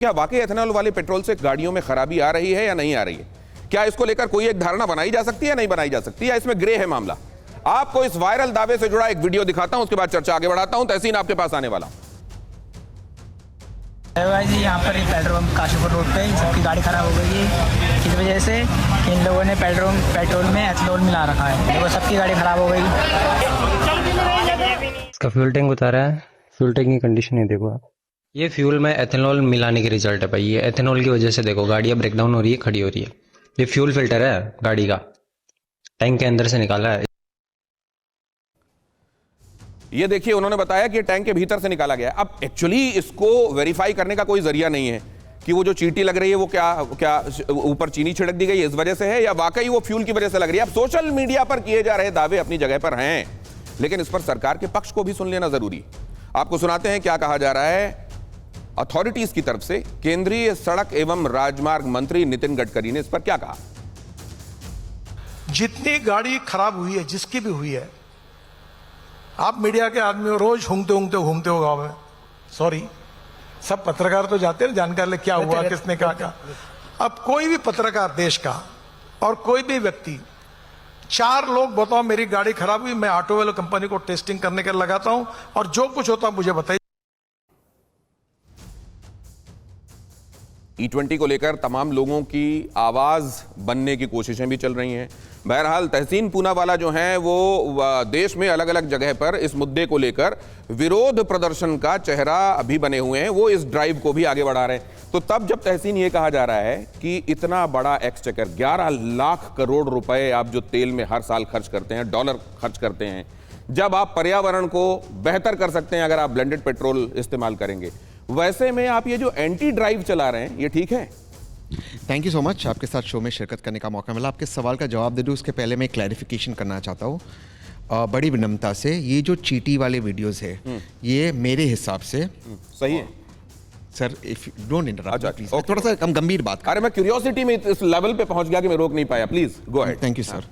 क्या वाकई एथेनॉल वाले पेट्रोल से गाड़ियों में खराबी आ रही है या नहीं आ रही है? क्या इसको लेकर कोई एक धारणा बनाई जा सकती है, नहीं बनाई जा सकती, या इसमें ग्रे है मामला? आपको इस वायरल दावे से जुड़ा एक वीडियो दिखाता हूं, उसके बाद चर्चा आगे बढ़ाता हूं। तहसीन आपके पास आने वाला भाई जी, यहाँ पर एक पेट्रोल पंप काशीपुर रोड पे सबकी गाड़ी खराब हो गई है। इस वजह से इन लोगों ने पेट्रोल में एथेनॉल मिला रखा है, देखो सबकी गाड़ी खराब हो गई। इसका फ्यूल टैंक बता रहा है, फ्यूल टैंक की कंडीशन है, देखो आप। ये फ्यूल में एथेनॉल मिलाने के रिजल्ट है भाई। ये एथेनॉल की वजह से देखो गाड़ियाँ ब्रेकडाउन हो रही है, खड़ी हो रही है। ये फ्यूल फिल्टर है गाड़ी का, टैंक के अंदर से निकाला है। ये देखिए, उन्होंने बताया कि टैंक के भीतर से निकाला गया। अब एक्चुअली इसको वेरीफाई करने का कोई जरिया नहीं है कि वो जो चींटी लग रही है वो क्या ऊपर चीनी छिड़क दी गई इस वजह से है, या वाकई वो फ्यूल की वजह से लग रही है। अब सोशल मीडिया पर किए जा रहे दावे अपनी जगह पर हैं, लेकिन इस पर सरकार के पक्ष को भी सुन लेना जरूरी है। आपको सुनाते हैं क्या कहा जा रहा है अथॉरिटीज की तरफ से। केंद्रीय सड़क एवं राजमार्ग मंत्री नितिन गडकरी ने इस पर क्या कहा। जितनी गाड़ी खराब हुई है, जिसकी भी हुई है, आप मीडिया के आदमी हो, रोज घूमते हो गांव में। सॉरी, सब पत्रकार तो जाते हैं जानकारी ले क्या हुआ, किसने क्या कहा। अब कोई भी पत्रकार देश का और कोई भी व्यक्ति, 4 लोग बताओ मेरी गाड़ी खराब हुई, मैं ऑटो वाले कंपनी को टेस्टिंग करने के लगाता हूं और जो कुछ होता मुझे बताइए। E20 को लेकर तमाम लोगों की आवाज बनने की कोशिशें भी चल रही हैं। बहरहाल तहसीन पूनावाला जो हैं वो देश में अलग अलग जगह पर इस मुद्दे को लेकर विरोध प्रदर्शन का चेहरा अभी बने हुए हैं। वो इस ड्राइव को भी आगे बढ़ा रहे हैं। तो तब जब तहसीन ये कहा जा रहा है कि इतना बड़ा एक्सचेकर 11 लाख करोड़ रुपए आप जो तेल में हर साल खर्च करते हैं, डॉलर खर्च करते हैं, जब आप पर्यावरण को बेहतर कर सकते हैं अगर आप ब्लेंडेड पेट्रोल इस्तेमाल करेंगे, वैसे में आप ये जो एंटी ड्राइव चला रहे हैं, ये ठीक है? थैंक यू सो मच, आपके साथ शो में शिरकत करने का मौका मिला। आपके सवाल का जवाब दे दूं उसके पहले मैं क्लैरिफिकेशन करना चाहता हूँ बड़ी विनम्रता से। ये जो चीटी वाले वीडियोस है, ये मेरे हिसाब से सही है sir. If don't interrupt please, थोड़ा सा हम गंभीर बात करें। अरे मैं क्यूरियोसिटी में इस लेवल पे पहुंच गया कि मैं रोक नहीं पाया। Please go ahead. Thank you sir.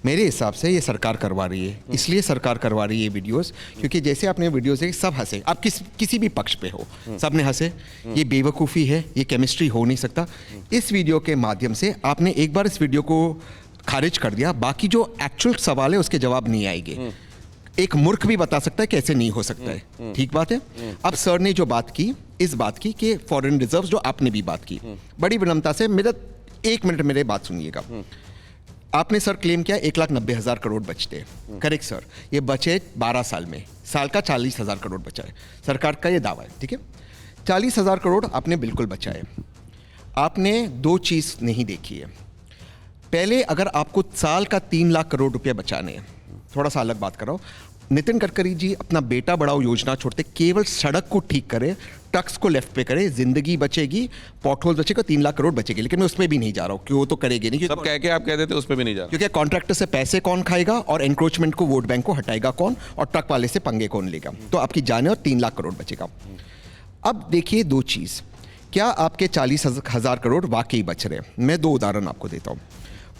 मेरे हिसाब से ये सरकार करवा रही है, इसलिए सरकार करवा रही है ये वीडियोस, क्योंकि जैसे आपने वीडियोस देखे सब हंसे। आप किसी भी पक्ष पे हो, सब ने हंसे। ये बेवकूफ़ी है, ये केमिस्ट्री हो नहीं सकता। इस वीडियो के माध्यम से आपने एक बार इस वीडियो को खारिज कर दिया, बाकी जो एक्चुअल सवाल है उसके जवाब नहीं आएंगे। एक मूर्ख भी बता सकता है कि ऐसे नहीं हो सकता है, ठीक बात है। अब सर ने जो बात की, इस बात की कि फॉरेन रिजर्व, जो आपने भी बात की, बड़ी विनम्रता से मेरा 1 मिनट मेरे बात सुनिएगा। आपने सर क्लेम किया 1,90,000 करोड़ बचते हैं, करेक्ट सर। ये बचे 12 साल में, साल का 40,000 करोड़ बचा है, सरकार का ये दावा है, ठीक है। 40,000 करोड़ आपने बिल्कुल बचाए। आपने 2 चीज़ नहीं देखी है। पहले अगर आपको साल का 3 लाख करोड़ रुपए बचाने हैं, थोड़ा सा अलग बात कर रहा हूँ, नितिन गडकरी जी अपना बेटा बढ़ाओ योजना छोड़ते, केवल सड़क को ठीक करे, ट्रक्स को लेफ्ट पे करे, जिंदगी बचेगी, पॉटहोल बचेगा, 3 लाख करोड़ बचेगी। लेकिन मैं उसमें भी नहीं जा रहा हूँ कि वो तो करेंगे नहीं। सब कह के आप कह देते उसमें भी नहीं जा रहा, क्योंकि कॉन्ट्रैक्टर से पैसे कौन खाएगा और एनक्रोचमेंट को वोट बैंक को हटाएगा कौन, और ट्रक वाले से पंगे कौन लेगा। तो आपकी जाने और 3 लाख करोड़ बचेगा। अब देखिए 2 चीज़, क्या आपके 40,000 करोड़ वाकई बच रहे हैं? मैं 2 उदाहरण आपको देता हूँ।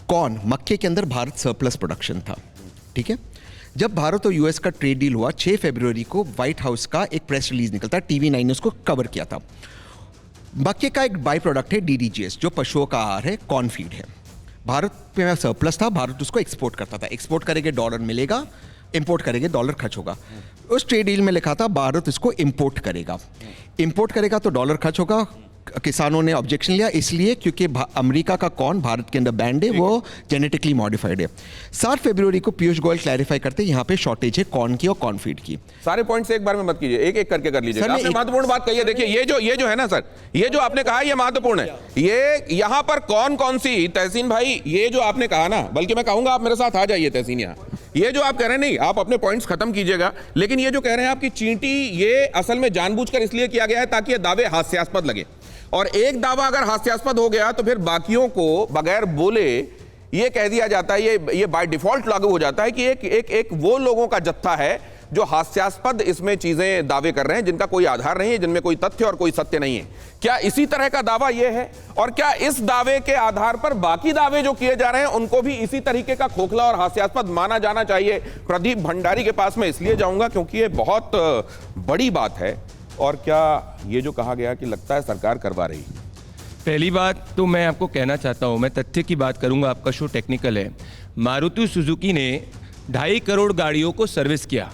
कौन? मक्के के अंदर भारत सरप्लस प्रोडक्शन था, ठीक है। जब भारत और यूएस का ट्रेड डील हुआ, 6 फरवरी को व्हाइट हाउस का एक प्रेस रिलीज निकलता है, TV9 ने उसको कवर किया था। मक्के का एक बाई प्रोडक्ट है DDGS, जो पशुओं का आहार है, कॉर्न फीड है। भारत में सरप्लस था, भारत उसको एक्सपोर्ट करता था। एक्सपोर्ट करेंगे डॉलर मिलेगा, इंपोर्ट करेंगे डॉलर खर्च होगा। उस ट्रेड डील में लिखा था भारत इसको इंपोर्ट करेगा। इंपोर्ट करेगा तो डॉलर खर्च होगा। किसानों ने ऑब्जेक्शन लिया, इसलिए क्योंकि अमेरिका का कॉर्न भारत के अंदर बैंड है, वो जेनेटिकली मॉडिफाइड है। 7 फरवरी को पीयूष गोयल क्लैरिफाई करते हैं यहाँ पे शॉर्टेज है कॉर्न की और कॉर्न फीड की। सारे पॉइंट्स एक बार में मत कीजिए, एक एक करके कर लीजिए। आपने महत्वपूर्ण बात कही है। देखिए ये जो है ना सर, ये जो आपने कहा ये महत्वपूर्ण है। ये यहाँ पर कौन सी, तहसीन भाई, ये जो आपने कहा ना, बल्कि मैं कहूंगा आप मेरे साथ आ जाइए तहसीन। यहाँ ये जो आप कह रहे हैं, नहीं आप अपने पॉइंट्स खत्म कीजिएगा, लेकिन ये जो कह रहे हैं आपकी चींटी, ये असल में जानबूझकर इसलिए किया गया है ताकि ये दावे हास्यास्पद लगे। और एक दावा अगर हास्यास्पद हो गया तो फिर बाकियों को बगैर बोले ये कह दिया जाता है, ये बाय डिफॉल्ट लागू हो जाता है कि एक वो लोगों का जत्था है जो हास्यास्पद इसमें चीजें दावे कर रहे हैं जिनका कोई आधार नहीं है, जिनमें कोई तथ्य और कोई सत्य नहीं है। क्या इसी तरह का दावा यह है? और क्या इस दावे के आधार पर बाकी दावे जो किए जा रहे हैं उनको भी इसी तरीके का खोखला और हास्यास्पद माना जाना चाहिए? प्रदीप भंडारी के पास मैं इसलिए जाऊंगा क्योंकि ये बहुत बड़ी बात है और क्या ये जो कहा गया कि लगता है सरकार करवा रही? पहली बात तो मैं आपको कहना चाहता हूँ, मैं तथ्य की बात करूँगा, आपका शो टेक्निकल है। मारुति सुजुकी ने 2.5 करोड़ गाड़ियों को सर्विस किया,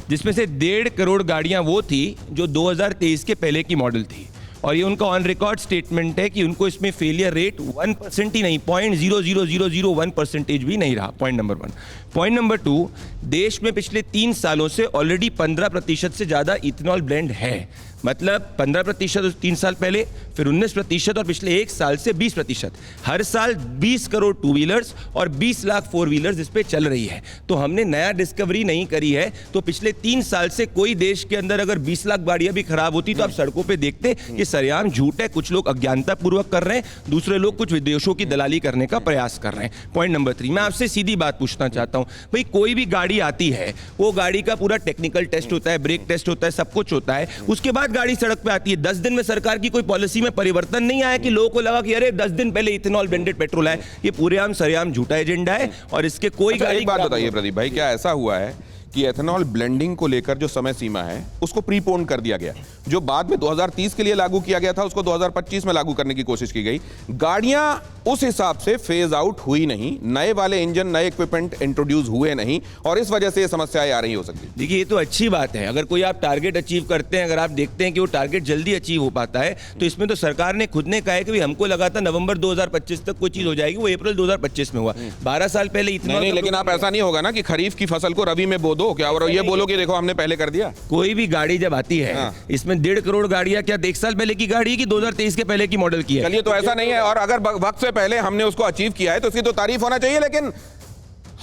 जिसमें से 1.5 करोड़ गाड़ियाँ वो थी जो 2023 के पहले की मॉडल थी, और ये उनका ऑन रिकॉर्ड स्टेटमेंट है कि उनको इसमें फेलियर रेट 1% ही नहीं, 0.00001% भी नहीं रहा। Point number 1। पॉइंट नंबर 2, देश में पिछले 3 सालों से ऑलरेडी 15% से ज़्यादा इथेनॉल ब्लेंड है। मतलब 15% 3 साल पहले, फिर 19% और पिछले 1 साल से 20%। हर साल 20 करोड़ 2 व्हीलर्स और 20 लाख 4 व्हीलर्स इस पे चल रही है। तो हमने नया डिस्कवरी नहीं करी है। तो पिछले 3 साल से कोई देश के अंदर अगर 20 लाख गाड़ियां भी खराब होती तो आप सड़कों पे देखते ये सरेआम झूठ है। कुछ लोग अज्ञानता पूर्वक कर रहे हैं, दूसरे लोग कुछ विदेशों की दलाली करने का प्रयास कर रहे हैं। पॉइंट नंबर 3, मैं आपसे सीधी बात पूछना चाहता हूं, भाई कोई भी गाड़ी आती है, वो गाड़ी का पूरा टेक्निकल टेस्ट होता है, ब्रेक टेस्ट होता है, सब कुछ होता है, उसके बाद गाड़ी सड़क पे आती है। 10 दिन में सरकार की कोई पॉलिसी में परिवर्तन नहीं आया कि लोगों को लगा कि अरे 10 दिन पहले इथेनॉल ब्लेंडेड पेट्रोल है। ये पूरे आम सरेआम झूठा एजेंडा है और इसके कोई अच्छा, गाड़ी। एक बात बताइए प्रदीप भाई, क्या ऐसा हुआ है कि एथेनॉल ब्लेंडिंग को लेकर जो समय सीमा है उसको प्रीपोन कर दिया गया, जो बाद में 2030 के लिए लागू किया गया था उसको 2025 में लागू करने की कोशिश की गई। गाड़ियां उस हिसाब से फेज आउट हुई नहीं, नए वाले इंजन, नए इक्विपमेंट इंट्रोड्यूस हुए नहीं, और इस वजह से ये समस्याएं आ रही हो सकती है। देखिए, ये तो अच्छी बात है अगर कोई आप टारगेट अचीव करते हैं, अगर आप देखते हैं कि वो टारगेट जल्दी अचीव हो पाता है, तो इसमें तो सरकार ने खुद ने कहा है कि हमको लगा था नवंबर 2025 तक कोई चीज हो जाएगी, वो अप्रैल 2025 में हुआ। 12 साल पहले इतना नहीं, लेकिन आप ऐसा नहीं होगा ना कि खरीफ की फसल को रबी में बो दो क्या, और ये बोलो कि देखो हमने पहले कर दिया। कोई भी गाड़ी जब आती है, हाँ। इसमें 1.5 करोड़ गाड़ियां क्या 1 साल पहले की गाड़ी है कि 2023 के पहले की मॉडल की है? चलिए, तो ऐसा नहीं है, और अगर वक्त से पहले हमने उसको अचीव किया है तो इसकी तो तारीफ होना चाहिए। लेकिन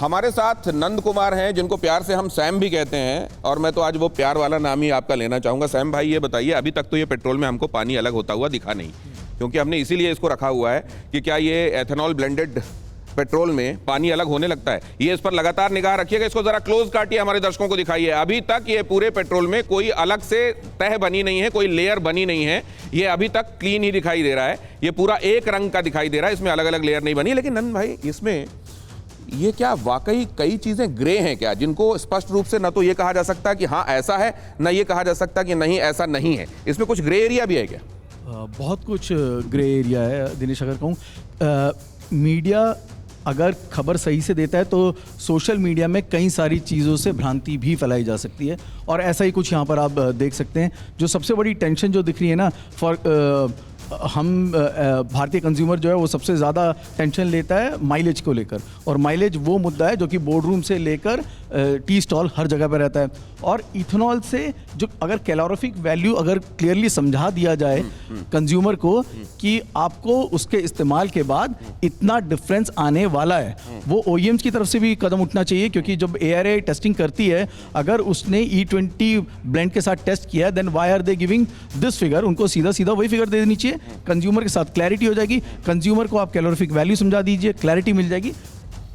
हमारे साथ नंद कुमार हैं, जिनको प्यार से हम सैम भी कहते हैं, और मैं तो आज वो प्यार वाला नाम ही आपका लेना चाहूंगा। सैम भाई, ये बताइए, अभी तक तो ये पेट्रोल में हमको पानी अलग होता हुआ दिखा नहीं, क्योंकि हमने इसीलिए इसको रखा हुआ है कि क्या ये एथेनॉल ब्लेंडेड पेट्रोल में पानी अलग होने लगता है। ये इस पर लगातार निगाह रखिएगा, इसको जरा क्लोज काटिए, हमारे दर्शकों को दिखाइए। अभी तक ये पूरे पेट्रोल में कोई अलग से तह बनी नहीं है, कोई लेयर बनी नहीं है, ये अभी तक क्लीन ही दिखाई दे रहा है, ये पूरा एक रंग का दिखाई दे रहा है, इसमें अलग अलग लेयर नहीं बनी। लेकिन नंद भाई, इसमें ये क्या वाकई कई चीजें ग्रे हैं क्या, जिनको स्पष्ट रूप से न तो ये कहा जा सकता कि हाँ ऐसा है, न ये कहा जा सकता कि नहीं ऐसा नहीं है? इसमें कुछ ग्रे एरिया भी है क्या? बहुत कुछ ग्रे एरिया है दिनेश। अगर कहूँ मीडिया अगर खबर सही से देता है तो सोशल मीडिया में कई सारी चीज़ों से भ्रांति भी फैलाई जा सकती है, और ऐसा ही कुछ यहाँ पर आप देख सकते हैं। जो सबसे बड़ी टेंशन जो दिख रही है ना, हम भारतीय कंज्यूमर जो है वो सबसे ज़्यादा टेंशन लेता है माइलेज को लेकर, और माइलेज वो मुद्दा है जो कि बोर्ड रूम से लेकर टी स्टॉल हर जगह पर रहता है। और इथेनॉल से जो अगर कैलोरीफिक वैल्यू अगर क्लियरली समझा दिया जाए कंज्यूमर को कि आपको उसके इस्तेमाल के बाद इतना डिफरेंस आने वाला है, वो OEMs की तरफ से भी कदम उठना चाहिए, क्योंकि जब ARAI टेस्टिंग करती है, अगर उसने E20 ब्लेंड के साथ टेस्ट किया, then why are they giving this figure? उनको सीधा सीधा वही फिगर दे देनी चाहिए। कंज्यूमर के साथ क्लैरिटी हो जाएगी, कंज्यूमर को आप कैलोरीफिक वैल्यू समझा दीजिए, क्लैरिटी मिल जाएगी।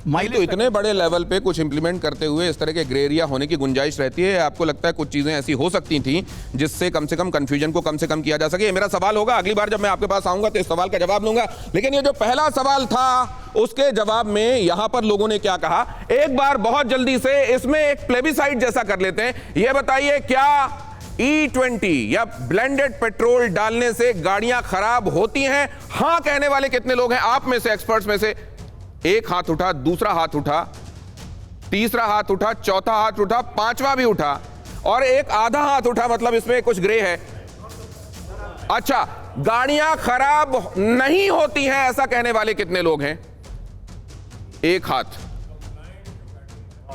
तो इतने बड़े लेवल पे कुछ इंप्लीमेंट करते हुए इस तरह के ग्रे एरिया होने की गुंजाइश रहती है? आपको लगता है कुछ चीजें ऐसी हो सकती थी जिससे कम से कम कंफ्यूजन को कम से कम किया जा सके? ये मेरा सवाल होगा, अगली बार जब मैं आपके पास आऊंगा तो इस सवाल का जवाब लूंगा। लेकिन ये जो पहला सवाल था, उसके जवाब में यहां पर लोगों ने क्या कहा, एक बार बहुत जल्दी से इसमें एक प्लेबिसाइट जैसा कर लेते हैं। ये बताइए, क्या E20 या ब्लेंडेड पेट्रोल डालने से गाड़ियां खराब होती हैं? हां कहने वाले कितने लोग हैं आप में से, एक्सपर्ट्स में से? एक हाथ उठा, दूसरा हाथ उठा, तीसरा हाथ उठा, चौथा हाथ उठा, पांचवा भी उठा, और एक आधा हाथ उठा, मतलब इसमें कुछ ग्रे है। अच्छा, गाड़ियां खराब नहीं होती हैं ऐसा कहने वाले कितने लोग हैं? एक हाथ।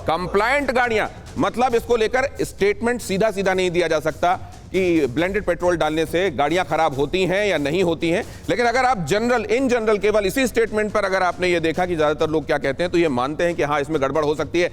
कंप्लायंट गाड़ियां, मतलब इसको लेकर स्टेटमेंट सीधा सीधा नहीं दिया जा सकता कि ब्लेंडेड पेट्रोल डालने से गाड़ियां खराब होती हैं या नहीं होती हैं। लेकिन अगर आप इन जनरल केवल इसी स्टेटमेंट पर अगर आपने ये देखा कि ज्यादातर लोग क्या कहते हैं, तो ये मानते हैं कि हाँ इसमें गड़बड़ हो सकती है।